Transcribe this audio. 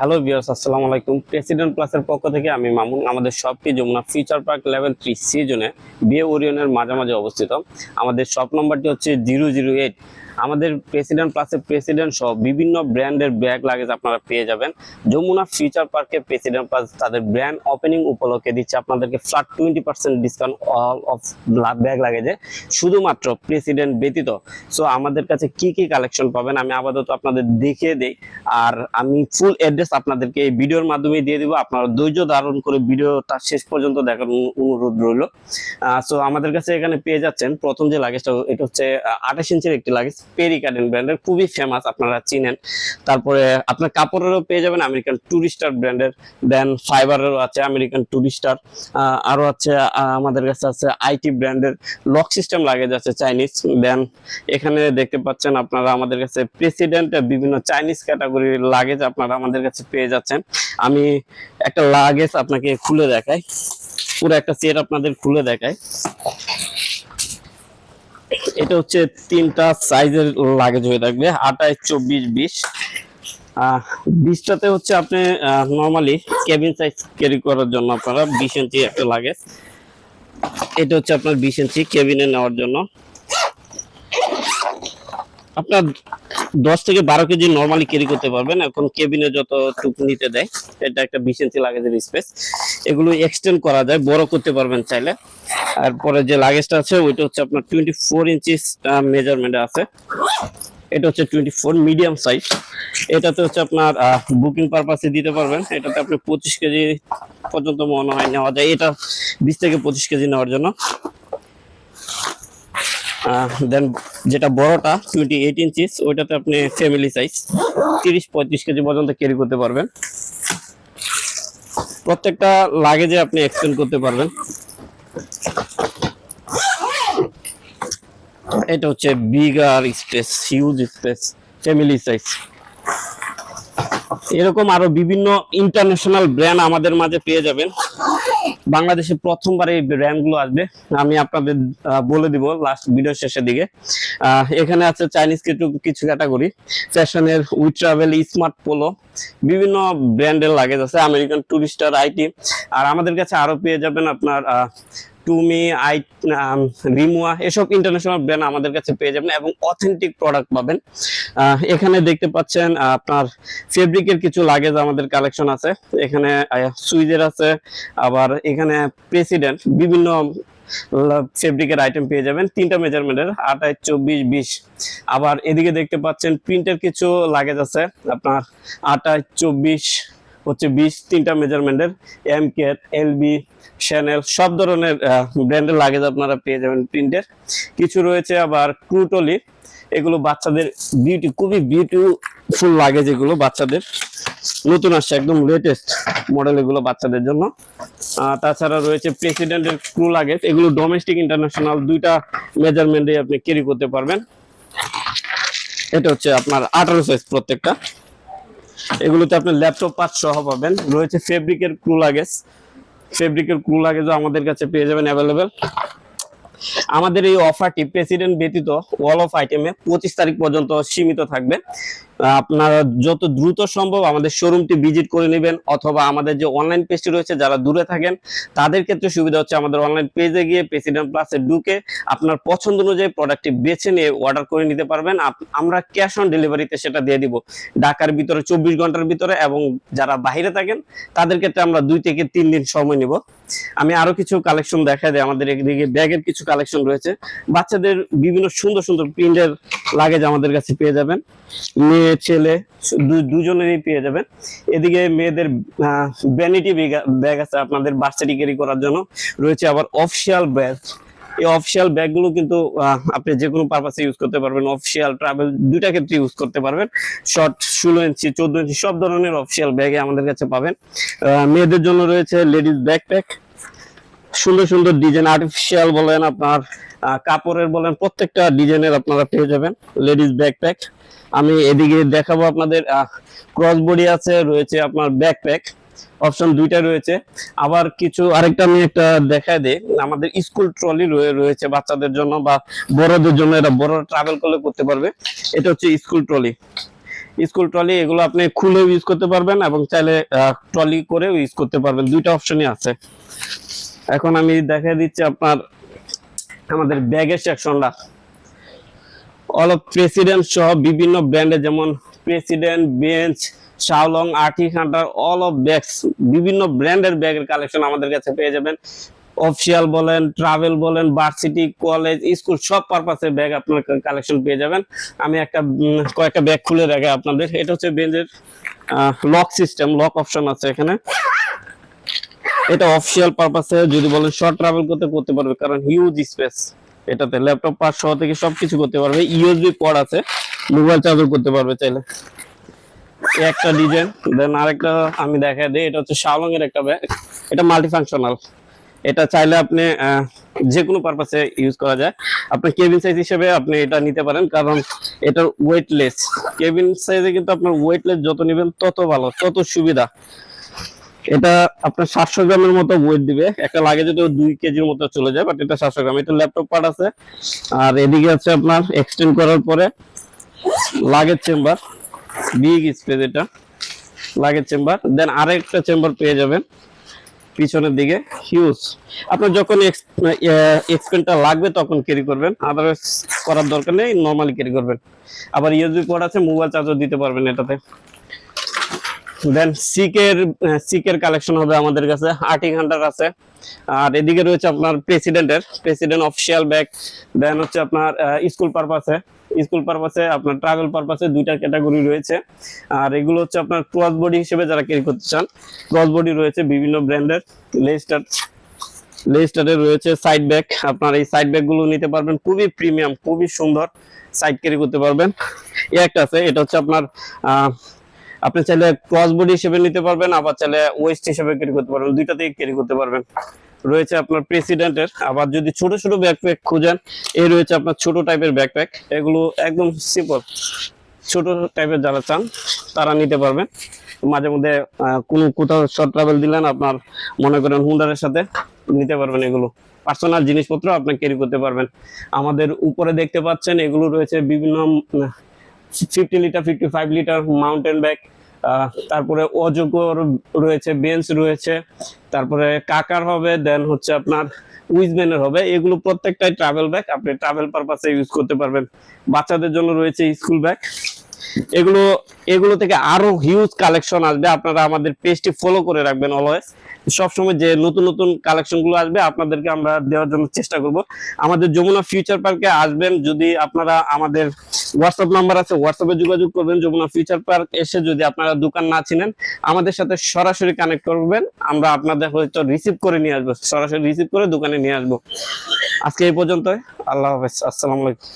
Hello viewers, আসসালামু আলাইকুম। President প্লাসের পক্ষ থেকে আমি মামুন। আমাদের শপটি Jamuna future park level 3 C জোনে বিয়ে ওরিয়নের মাঝামাঝি অবস্থিত। আমাদের শপ নম্বরটি হচ্ছে 008। আমাদের প্রেসিডেন্ট প্লাসের প্রেসিডেন্ট সহ বিভিন্ন ব্র্যান্ডের ব্যাগ লাগেজ আপনারা পেয়ে যাবেন। যমুনা ফিউচার পার্কে প্রেসিডেন্ট প্লাস তাদের ব্র্যান্ড ওপেনিং উপলক্ষে দিচ্ছে আপনাদেরকে flat 20% discount all of bag লাগেজে, শুধুমাত্র প্রেসিডেন্ট ব্যতীত। সো আমাদের কাছে কি কি কালেকশন পাবেন আমি আপাতত আপনাদের দেখিয়ে দেই। আর আমি ফুল অ্যাড্রেস আপনাদেরকে এই ভিডিওর মাধ্যমে দিয়ে দিব। আপনারা ধৈর্য ধারণ করে ভিডিওটা শেষ পর্যন্ত দেখার অনুরোধ রইল। সো আমাদের কাছে এখানে পেয়ে যাচ্ছেন প্রথম যে লাগেজটা, এটা হচ্ছে 28 ইঞ্চির একটি লাগেজ, পেরিকার্ডেন ব্র্যান্ডের, খুবই ফেমাস, আপনারা চিনেন। তারপরে আপনার কাপড়েরও পেয়ে যাবেন আমেরিকান টুরিস্টার ব্র্যান্ডের, দেন ফাইবারেরও আছে আমেরিকান টুরিস্টার, আরো আছে আমাদের কাছে আছে আইটি ব্র্যান্ডের লক সিস্টেম লাগেজ আছে চাইনিজ। দেন এখানে দেখতে পাচ্ছেন আপনারা আমাদের কাছে প্রেসিডেন্ট বিভিন্ন চাইনিজ ক্যাটাগরির লাগেজ আপনারা আমাদের কাছে পেয়ে যাচ্ছেন। আমি একটা লাগেজ আপনাকে খুলে দেখাই, পুরো একটা সেট আপনাদের খুলে দেখাই। এটা হচ্ছে তিনটা সাইজের লাগেজ হয়ে থাকবে, 28, 24, 20। 20টাতে হচ্ছে আপনি নর্মালি কেবিন সাইজ ক্যারি করার জন্য আপনারা 20 ইঞ্চি একটা লাগেজ। এটা হচ্ছে আপনার 20 ইঞ্চি কেবিনে নেওয়ার জন্য। আপনার 10 থেকে 12 কেজি নরমালি ক্যারি করতে পারবেন, এখন কেবিনে যতটুকু নিতে দেয়। এটা একটা 20 ইঞ্চি লাগেজের স্পেস, এগুলো এক্সটেন্ড করা যায়, বড় করতে পারবেন চাইলে। আর পরে যে লাগেজটা আছে ওইটা হচ্ছে আপনার 24 ইঞ্চি মেজারমেন্টে আছে। এটা হচ্ছে 24 মিডিয়াম সাইজ। এটাতে হচ্ছে আপনার বুকিং পারপাসে দিতে পারবেন। এটাতে আপনি 25 কেজি পর্যন্ত মনে হয় নেওয়া যায়, এটা 20 থেকে 25 কেজি নেওয়ার জন্য। দেন যেটা বড়টা 28 ইঞ্চিস, ওইটাতে আপনি ফ্যামিলি সাইজ 30-35 কেজি পর্যন্ত ক্যারি করতে পারবেন। প্রত্যেকটা লাগেজে আপনি এক্সটেন্ড করতে পারবেন। এটা হচ্ছে bigger space, huge space, family size. এরকম আরো বিভিন্ন ইন্টারন্যাশনাল ব্র্যান্ড আমাদের মাঝে পেয়ে যাবেন। বাংলাদেশে প্রথমবার এই ব্র্যান্ড গুলো আসবে, আমি আপনাদের বলে দিব লাস্ট ভিডিও শেষের দিকে। এখানে আছে চাইনিজ কিছু ক্যাটাগরি, ফ্যাশনের, উই ট্রাভেল, স্মার্ট পোলো, বিভিন্ন ব্র্যান্ডের লাগেজ আছে, আমেরিকান টুরিস্টার, আইটি। আর আমাদের কাছে আরো পেয়ে যাবেন আপনার টুমি, রিমুয়া, এসব ইন্টারন্যাশনাল ব্র্যান্ড আমাদের কাছে পেয়ে যাবেন এবং অথেন্টিক প্রোডাক্ট পাবেন। এখানে দেখতে পাচ্ছেন আপনার ফেব্রিকের কিছু লাগেজ আমাদের কালেকশন আছে। এখানে সুইজের আছে, আবার এখানে প্রেসিডেন্ট বিভিন্ন ফেব্রিকের আইটেম পেয়ে যাবেন, তিনটা মেজারমেন্টের, 28, 24, 20। আবার এদিকে দেখতে পাচ্ছেন প্রিন্টের কিছু লাগেজ আছে আপনার 28, 24 হচ্ছে 20, তিনটা মেজারমেন্টের, এম কে, এলবি, শ্যানেল, সব ধরনের ব্র্যান্ডের লাগেজ আপনারা পেয়ে যাবেন প্রিন্টের। কিছু রয়েছে আবার ক্রুটলি, এগুলো বাচ্চাদের খুবই বিউটিফুল লাগেজ, এগুলো বাচ্চাদের নতুন আসছে, একদম লেটেস্ট মডেল, এগুলো বাচ্চাদের জন্য। তাছাড়া রয়েছে প্রেসিডেন্টের ক্রু লাগেজ, এগুলো ডোমেস্টিক ইন্টারন্যাশনাল দুইটা মেজারমেন্টে আপনি ক্যারি করতে পারবেন। এটা হচ্ছে আপনার 18 সাইজ প্রত্যেকটা। এগুলোতে আপনি ল্যাপটপ পার্ট সহ পাবেন। রয়েছে ফেব্রিকের ক্রু লাগেজ, ফেব্রিকের ক্রু লাগেজও আমাদের কাছে পেয়ে যাবেন অ্যাভেলেবেল। আমাদের এই অফারটি প্রেসিডেন্ট ব্যতীত অল অফ আইটেমে 25 তারিখ পর্যন্ত সীমিত থাকবে। আপনারা যত দ্রুত সম্ভব আমাদের শোরুমটি ভিজিট করে নেবেন, অথবা আমাদের যে অনলাইন পেজটি রয়েছে, যারা দূরে থাকেন তাদের ক্ষেত্রে সুবিধা হচ্ছে আমাদের অনলাইন পেজে গিয়ে প্রেসিডেন্ট প্লাসে ঢুকে আপনার পছন্দ অনুযায়ী প্রোডাক্টটি বেছে নিয়ে অর্ডার করে নিতে পারবেন। আমরা ক্যাশ অন ডেলিভারিতে সেটা দিয়ে দিব ঢাকার ভিতরে 24 ঘন্টার ভিতরে, এবং যারা বাইরে থাকেন তাদের ক্ষেত্রে আমরা 2 থেকে 3 দিন সময় নিব। আমি আরো কিছু কালেকশন দেখাই দিই। আমাদের এদিকে ব্যাগের কিছু কালেকশন রয়েছে, বাচ্চাদের বিভিন্ন সুন্দর সুন্দর প্রিন্টের লাগেজ আমাদের কাছে পেয়ে যাবেন, মেয়ে ছেলে দুজনেরই পেয়ে যাবেন। এদিকে মেয়েদের ভ্যানিটি ব্যাগ আছে আপনাদের ভার্সিটি ক্যারি করার জন্য। রয়েছে আবার অফিসিয়াল ব্যাগ, এই অফিসিয়াল ব্যাগগুলো কিন্তু আপনি যে কোনো পারপাসে ইউজ করতে পারবেন, অফিসিয়াল ট্রাভেল দুইটা ক্ষেত্রে ইউজ করতে পারবেন। শর্ট 16 ইঞ্চি, 14 ইঞ্চি, সব ধরনের অফিসিয়াল ব্যাগে আমাদের কাছে পাবেন। মেয়েদের জন্য রয়েছে লেডিস ব্যাকপ্যাক, সুন্দর সুন্দর ডিজাইন, আর্টিফিশিয়াল বলেন আপনার কাপড়ের বলেন, প্রত্যেকটা ডিজাইনের আপনারা পেয়ে যাবেন লেডিস ব্যাকপ্যাক। আমি এদিকে দেখাবো আপনাদের ক্রস বডি আছে, রয়েছে আপনার ব্যাকপ্যাক, অপশন দুইটা রয়েছে। আবার কিছু আরেকটা আমি একটা দেখায় দিই, আমাদের স্কুল ট্রলি রয়েছে বাচ্চাদের জন্য বা বড়দের জন্য, এটা বড় ট্রাভেল করলে করতে পারবে। এটা হচ্ছে স্কুল ট্রলি, স্কুল ট্রলি এগুলো আপনি খুলেও ইউজ করতে পারবেন এবং চাইলে ট্রলি করেও ইউজ করতে পারবেন, দুইটা অপশনই আছে। এখন আমি দেখাই দিচ্ছি আপনার আমাদের ব্যাগের সেকশনটা। অল অফ প্রেসিডেন্ট সহ বিভিন্ন ব্র্যান্ডের, যেমন প্রেসিডেন্ট, বেঞ্চ, শাওলং, Arctic Hunter, all of bags, বিভিন্ন ব্র্যান্ডের ব্যাগের কালেকশন আমাদের কাছে পেয়ে যাবেন। অফিসিয়াল বলেন, ট্রাভেল বলেন, ভার্সিটি, কলেজ, স্কুল, সব পারপাসের ব্যাগ আপনার কালেকশন পেয়ে যাবেন। আমি কয়েকটা ব্যাগ খুলে রাখি আপনাদের। এটা হচ্ছে বেঞ্চের লক সিস্টেম, লক অপশন আছে এখানে। এটা অফিসিয়াল পারপাসে যদি বলেন শর্ট ট্রাভেল করতে পারবে, কারণ হিউজ স্পেস এটাতে, ল্যাপটপ পাস সহ থেকে সবকিছু করতে পারবে। ইউএসবি পোর্ট আছে, মোবাইল চার্জও করতে পারবে চাইলে। একটা ডিজাইন, দেন আরেকটা আমি দেখাই দিই। এটা হচ্ছে শাওলং এর একটা ব্যাগ, এটা মাল্টি ফাংশনাল। এটা চাইলে আপনি যে কোনো পারপাসে ইউজ করা যায়। আপনি কেবিন সাইজ হিসেবে আপনি এটা নিতে পারেন, কারণ এটার ওয়েটলেস। কেবিন সাইজে কিন্তু আপনার ওয়েটলেস যত নেবেন তত ভালো, তত সুবিধা। এটা আপনার 700 গ্রামের মতো ওয়েট দিবে, একটা লাগেজে তো 2 কেজির মতো চলে যায়, বাট এটা 700 গ্রাম। এটা ল্যাপটপ পার্ট আছে। আর এদিকে আছে আপনার এক্সটেন্ড করার পরে লাগেজ চেম্বার, বিগ স্পেস, এটা লাগেজ চেম্বার। দেন আরেকটা চেম্বার পেয়ে যাবেন পিছনের দিকে, হিউজ। আপনার যখন এক্সপেন্ডটা লাগবে তখন ক্যারি করবেন, আদারওয়াইজ করার দরকার নেই, নরমালি ক্যারি করবেন। আবার ইউএসবি পোর্ট আছে, মোবাইল চার্জও দিতে পারবেন এটাতে। দেন সিকের কালেকশন হবে আমাদের কাছে, আর্টিক হান্টার আছে। আর এদিকে রয়েছে আপনার প্রেসিডেন্ট অফিসিয়াল ব্যাগ। দেন হচ্ছে আপনার স্কুল পারপাসে আপনার ট্রাভেল পারপাসে দুইটা ক্যাটাগরি রয়েছে। আর এগুলো হচ্ছে আপনার ক্রস বডি হিসেবে যারা ক্যারি করতে চান, ক্রস বডি রয়েছে বিভিন্ন ব্র্যান্ডের। লেস্টারের রয়েছে সাইড ব্যাগ, আপনার এই সাইড ব্যাগ গুলো নিতে পারবেন, খুবই প্রিমিয়াম, খুবই সুন্দর, সাইড ক্যারি করতে পারবেন। একটা আছে, এটা হচ্ছে আপনার আপনি চাইলে ক্রস বডি হিসেবে নিতে পারবেন, আবার চাইলে ওয়েস্ট হিসেবে ক্যারি করতে পারবেন, দুইটাতেই ক্যারি করতে পারবেন। রয়েছে আপনার প্রেসিডেন্টের। আবার যদি ছোট ছোট ব্যাকপ্যাক খুঁজেন, এই রয়েছে আপনার ছোট টাইপের ব্যাকপ্যাক। এগুলো একদম সিম্পল, ছোট টাইপের যারা চান তারা নিতে পারবেন। মাঝে মধ্যে কোথাও শর্ট ট্রাভেল দিলেন, আপনার মনে করেন হুন্ডারের সাথে নিতে পারবেন। এগুলো পার্সোনাল জিনিসপত্র আপনি ক্যারি করতে পারবেন। আমাদের উপরে দেখতে পাচ্ছেন এগুলো রয়েছে বিভিন্ন 50 লিটার, 55 লিটার মাউন্টেন ব্যাগ। তারপরে অজগর রয়েছে, বেঞ্চ রয়েছে, তারপরে কাকার হবে, দেন হচ্ছে আপনার উইজম্যানের হবে। এগুলো প্রত্যেকটাই ট্রাভেল ব্যাগ, আপনি ট্রাভেল পারপাসে ইউজ করতে পারবেন। বাচ্চাদের জন্য রয়েছে স্কুল ব্যাগ। এগুলো থেকে আরো হিউজ কালেকশন আসবে, আপনারা আমাদের পেজটি ফলো করে রাখবেন অলওয়েজ। সবসময় যে নতুন নতুন কালেকশন গুলো আসবে আপনাদেরকে আমরা দেওয়ার জন্য চেষ্টা করব। আমাদের যমুনা ফিউচার পার্কে আসবেন, যদি আপনারা আমাদের হোয়াটসঅ্যাপ নাম্বার আছে, হোয়াটসঅ্যাপে যোগাযোগ করবেন। যমুনা ফিউচার পার্ক এসে যদি আপনারা দোকান না চিনেন, আমাদের সাথে সরাসরি কানেক্ট করবেন, আমরা আপনাদের হয়তো রিসিভ করে নিয়ে আসবো, সরাসরি রিসিভ করে দোকানে নিয়ে আসবো। আজকে এই পর্যন্তই, আল্লাহ হাফেজ, আসসালামু আলাইকুম।